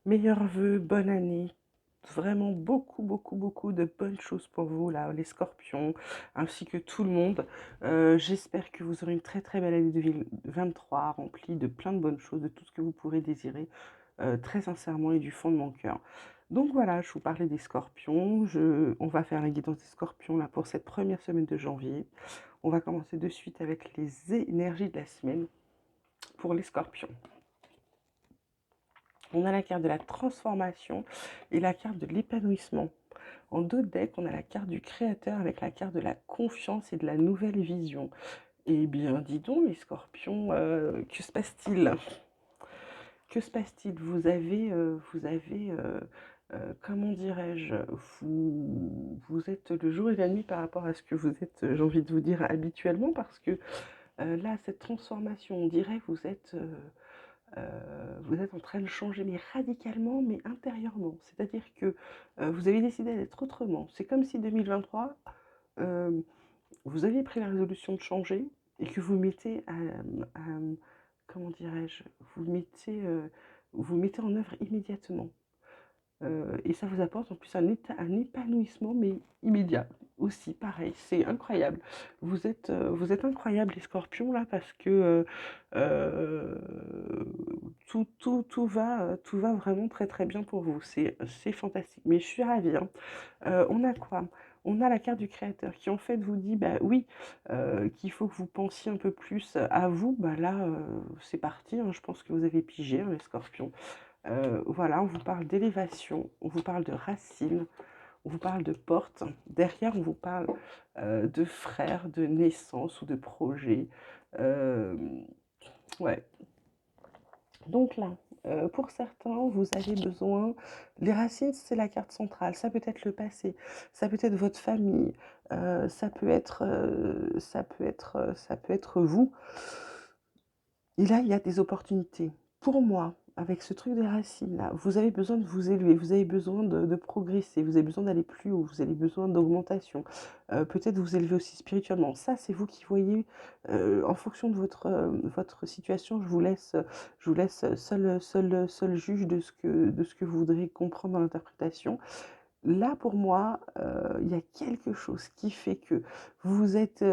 Meilleurs vœux, bonne année. Vraiment beaucoup, beaucoup, beaucoup de bonnes choses pour vous, là, les scorpions, ainsi que tout le monde. J'espère que vous aurez une très, très belle année 2023, remplie de plein de bonnes choses, de tout ce que vous pourrez désirer, très sincèrement et du fond de mon cœur. Donc voilà, je vous parlais des scorpions. On va faire la guidance des scorpions, là, pour cette première semaine de janvier. On va commencer de suite avec les énergies de la semaine pour les scorpions. On a la carte de la transformation et la carte de l'épanouissement. En deux decks, on a la carte du créateur avec la carte de la confiance et de la nouvelle vision. Eh bien, dis donc, les scorpions, que se passe-t-il? Que se passe-t-il? Comment dirais-je, vous êtes le jour et la nuit par rapport à ce que vous êtes, j'ai envie de vous dire, habituellement, parce que là, cette transformation, on dirait que vous êtes en train de changer, mais radicalement, mais intérieurement. C'est-à-dire que vous avez décidé d'être autrement. C'est comme si 2023, euh, vous aviez pris la résolution de changer et que vous mettez comment dirais-je, vous mettez en œuvre immédiatement. Et ça vous apporte en plus un épanouissement, mais immédiat aussi, pareil, c'est incroyable. Vous êtes incroyables les scorpions là parce que euh, tout va vraiment très très bien pour vous. C'est fantastique. Mais je suis ravie, hein. On a quoi? On a la carte du créateur qui en fait vous dit, bah oui, qu'il faut que vous pensiez un peu plus à vous. Bah là, c'est parti, hein, je pense que vous avez pigé, hein, les scorpions. Voilà, on vous parle d'élévation, on vous parle de racines, on vous parle de portes. Derrière, on vous parle de frères, de naissance ou de projet. Euh, ouais. Donc là, pour certains, vous avez besoin. Les racines, c'est la carte centrale. Ça peut être le passé, ça peut être votre famille, ça peut être vous. Et là, il y a des opportunités. Pour moi, avec ce truc des racines là, vous avez besoin de vous élever, vous avez besoin de progresser, vous avez besoin d'aller plus haut, vous avez besoin d'augmentation. Peut-être vous élever aussi spirituellement. Ça, c'est vous qui voyez en fonction de votre situation. Je vous laisse seul juge de ce que vous voudrez comprendre dans l'interprétation. Là, pour moi, il y a quelque chose qui fait que vous êtes,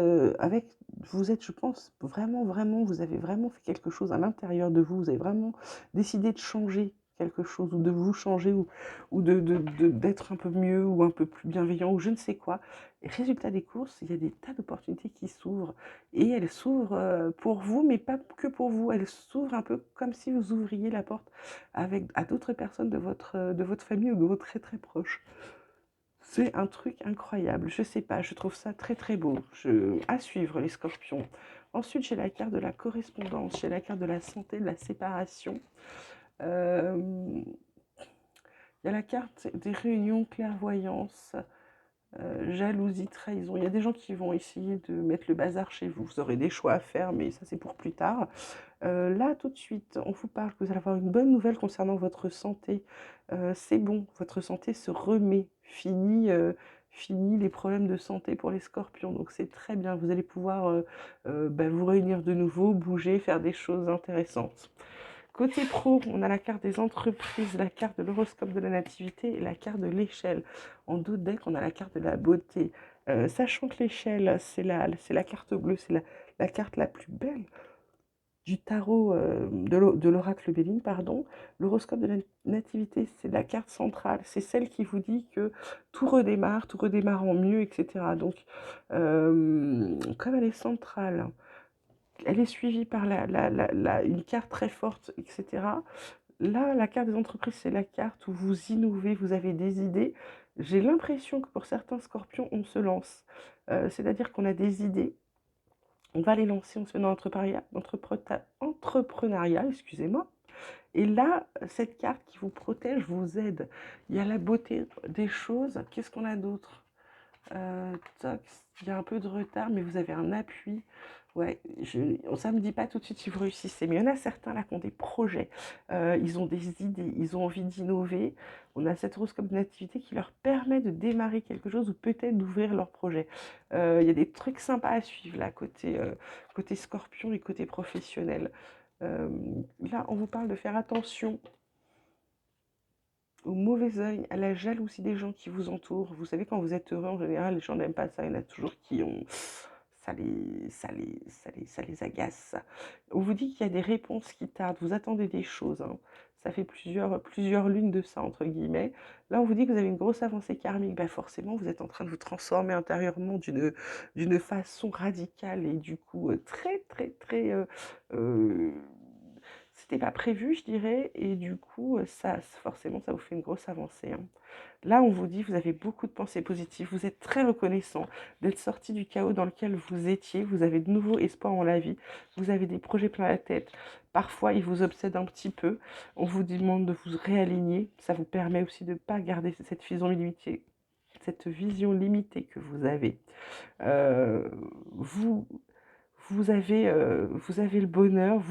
vous êtes, je pense, vraiment, vraiment, vous avez vraiment fait quelque chose à l'intérieur de vous. Vous avez vraiment décidé de changer quelque chose ou de vous changer ou d'être un peu mieux ou un peu plus bienveillant ou je ne sais quoi. Et résultat des courses, il y a des tas d'opportunités qui s'ouvrent et elles s'ouvrent pour vous, mais pas que pour vous. Elles s'ouvrent un peu comme si vous ouvriez la porte à d'autres personnes de votre famille ou de vos très très proches. C'est un truc incroyable, je sais pas, je trouve ça très très beau. À suivre les scorpions. Ensuite, j'ai la carte de la correspondance, j'ai la carte de la santé, de la séparation. Euh, Il y a la carte des réunions, clairvoyance, jalousie, trahison. Il y a des gens qui vont essayer de mettre le bazar chez vous. Vous aurez des choix à faire, mais ça c'est pour plus tard. Là, tout de suite, on vous parle que vous allez avoir une bonne nouvelle concernant votre santé. C'est bon, votre santé se remet. Fini les problèmes de santé pour les scorpions. Donc c'est très bien, vous allez pouvoir vous réunir de nouveau, bouger, faire des choses intéressantes. Côté pro, on a la carte des entreprises, la carte de l'horoscope de la nativité et la carte de l'échelle. En deux decks, on a la carte de la beauté. Sachant que l'échelle, c'est la carte bleue, c'est la carte la plus belle du tarot, de l'oracle Béline, pardon. L'horoscope de la nativité, c'est la carte centrale, c'est celle qui vous dit que tout redémarre en mieux, etc. Donc, comme elle est centrale, elle est suivie par une carte très forte, etc. Là, la carte des entreprises, c'est la carte où vous innovez, vous avez des idées. J'ai l'impression que pour certains scorpions, on se lance. C'est-à-dire qu'on a des idées, on va les lancer, on se met dans l'entrepreneuriat, excusez-moi. Et là, cette carte qui vous protège vous aide. Il y a la beauté des choses. Qu'est-ce qu'on a d'autre? Toc, il y a un peu de retard, mais vous avez un appui. Ouais, ça ne me dit pas tout de suite si vous réussissez, mais il y en a certains là qui ont des projets, ils ont des idées, ils ont envie d'innover. On a cette horoscope de nativité qui leur permet de démarrer quelque chose ou peut-être d'ouvrir leur projet. Il y a des trucs sympas à suivre là, côté scorpion et côté professionnel. Euh, Là, on vous parle de faire attention au mauvais œil, à la jalousie des gens qui vous entourent. Vous savez, quand vous êtes heureux, en général, les gens n'aiment pas ça. Il y en a toujours qui ont... Ça les agace. On vous dit qu'il y a des réponses qui tardent. Vous attendez des choses, hein. Ça fait plusieurs lunes de ça, entre guillemets. Là, on vous dit que vous avez une grosse avancée karmique. Ben forcément, vous êtes en train de vous transformer intérieurement d'une façon radicale et du coup très, très, très... euh, c'était pas prévu, je dirais, et du coup, ça, forcément, ça vous fait une grosse avancée, hein. Là, on vous dit, vous avez beaucoup de pensées positives, vous êtes très reconnaissant d'être sorti du chaos dans lequel vous étiez, vous avez de nouveaux espoirs en la vie, vous avez des projets plein la tête. Parfois, ils vous obsèdent un petit peu, on vous demande de vous réaligner, ça vous permet aussi de ne pas garder cette vision limitée que vous avez. Euh, vous, vous avez le bonheur,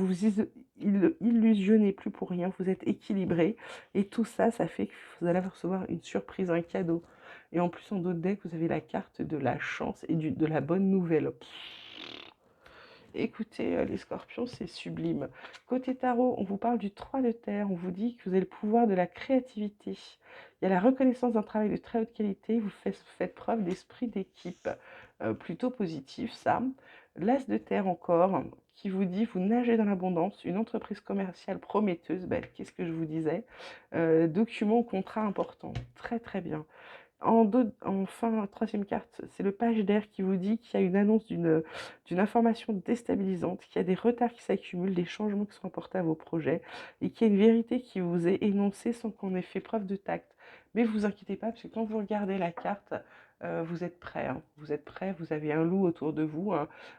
illusionnez plus pour rien, vous êtes équilibré. Et tout ça, ça fait que vous allez recevoir une surprise, un cadeau. Et en plus, en d'autres decks, vous avez la carte de la chance et de la bonne nouvelle. Écoutez, les scorpions, c'est sublime. Côté tarot, on vous parle du 3 de terre, on vous dit que vous avez le pouvoir de la créativité. Il y a la reconnaissance d'un travail de très haute qualité, vous faites preuve d'esprit d'équipe. Plutôt positif, ça. L'as de terre encore, qui vous dit, vous nagez dans l'abondance, une entreprise commerciale prometteuse, ben, qu'est-ce que je vous disais, document, contrat important, très très bien. Enfin, troisième carte, c'est le page d'air qui vous dit qu'il y a une annonce d'une information déstabilisante, qu'il y a des retards qui s'accumulent, des changements qui sont apportés à vos projets, et qu'il y a une vérité qui vous est énoncée sans qu'on ait fait preuve de tact. Mais vous inquiétez pas, parce que quand vous regardez la carte, vous êtes prêt, hein. Vous êtes prêt, vous avez un loup autour de vous,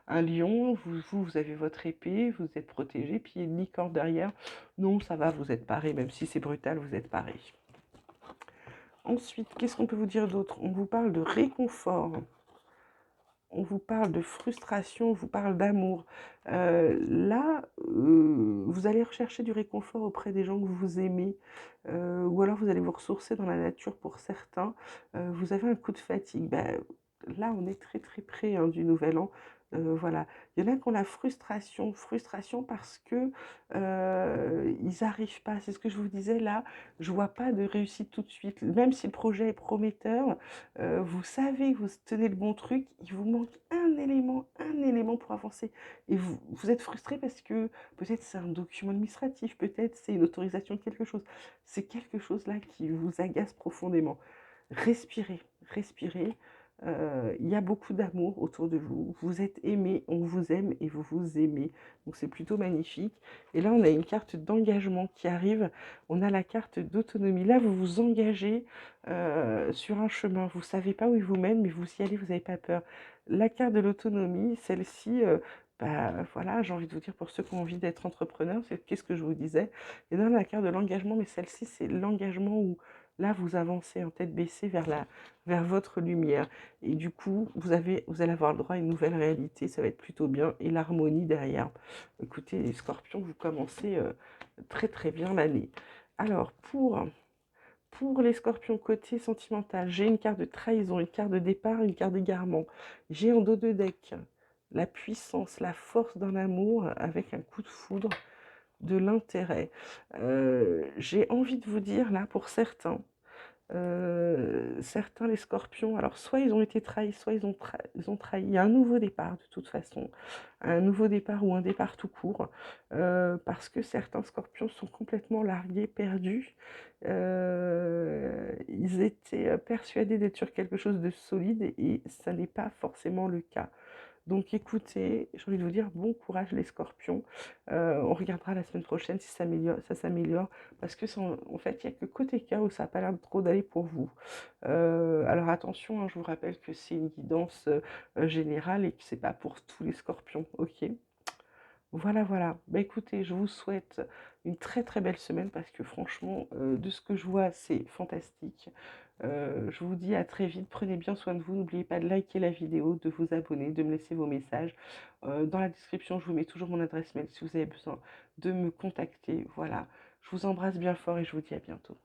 un lion, vous avez votre épée, vous êtes protégé, puis il y a une licorne derrière. Non, ça va, vous êtes paré, même si c'est brutal, vous êtes paré. Ensuite, qu'est-ce qu'on peut vous dire d'autre? On vous parle de réconfort, on vous parle de frustration, on vous parle d'amour. Là, vous allez rechercher du réconfort auprès des gens que vous aimez, ou alors vous allez vous ressourcer dans la nature pour certains. Vous avez un coup de fatigue. Ben, là, on est très très près, hein, du nouvel an. Voilà. Il y en a qui ont la frustration parce que ils n'arrivent pas. C'est ce que je vous disais là. Je vois pas de réussite tout de suite. Même si le projet est prometteur, vous savez que vous tenez le bon truc, il vous manque un élément pour avancer. Et vous êtes frustré parce que peut-être c'est un document administratif, peut-être c'est une autorisation de quelque chose. C'est quelque chose là qui vous agace profondément. Respirez, respirez. Il y a beaucoup d'amour autour de vous. Vous êtes aimé, on vous aime et vous vous aimez. Donc c'est plutôt magnifique. Et là, on a une carte d'engagement qui arrive. On a la carte d'autonomie. Là, vous vous engagez sur un chemin. Vous ne savez pas où il vous mène, mais vous y allez, vous n'avez pas peur. La carte de l'autonomie, celle-ci, bah, voilà, j'ai envie de vous dire pour ceux qui ont envie d'être entrepreneurs, c'est qu'est-ce que je vous disais. Et dans la carte de l'engagement, mais celle-ci, c'est l'engagement où là, vous avancez en tête baissée vers votre lumière. Et du coup, vous allez avoir le droit à une nouvelle réalité. Ça va être plutôt bien. Et l'harmonie derrière. Écoutez, les scorpions, vous commencez très très bien l'année. Alors, pour les scorpions côté sentimental, j'ai une carte de trahison, une carte de départ, une carte d'égarement. J'ai en dos de deck la puissance, la force d'un amour avec un coup de foudre, de l'intérêt. J'ai envie de vous dire là, pour certains, certains, les scorpions, alors soit ils ont été trahis, soit ils ont trahi. Il y a un nouveau départ de toute façon, un nouveau départ ou un départ tout court, parce que certains scorpions sont complètement largués, perdus. Ils étaient persuadés d'être sur quelque chose de solide et ça n'est pas forcément le cas. Donc écoutez, j'ai envie de vous dire bon courage les scorpions. On regardera la semaine prochaine si ça s'améliore. Parce que en fait, il n'y a que côté cas où ça n'a pas l'air de trop d'aller pour vous. Alors attention, hein, je vous rappelle que c'est une guidance générale et que c'est pas pour tous les scorpions. Ok. Voilà, voilà. Bah écoutez, je vous souhaite une très très belle semaine parce que franchement, de ce que je vois, c'est fantastique. Je vous dis à très vite, prenez bien soin de vous, n'oubliez pas de liker la vidéo, de vous abonner, de me laisser vos messages. Dans la description, je vous mets toujours mon adresse mail si vous avez besoin de me contacter. Voilà, je vous embrasse bien fort et je vous dis à bientôt.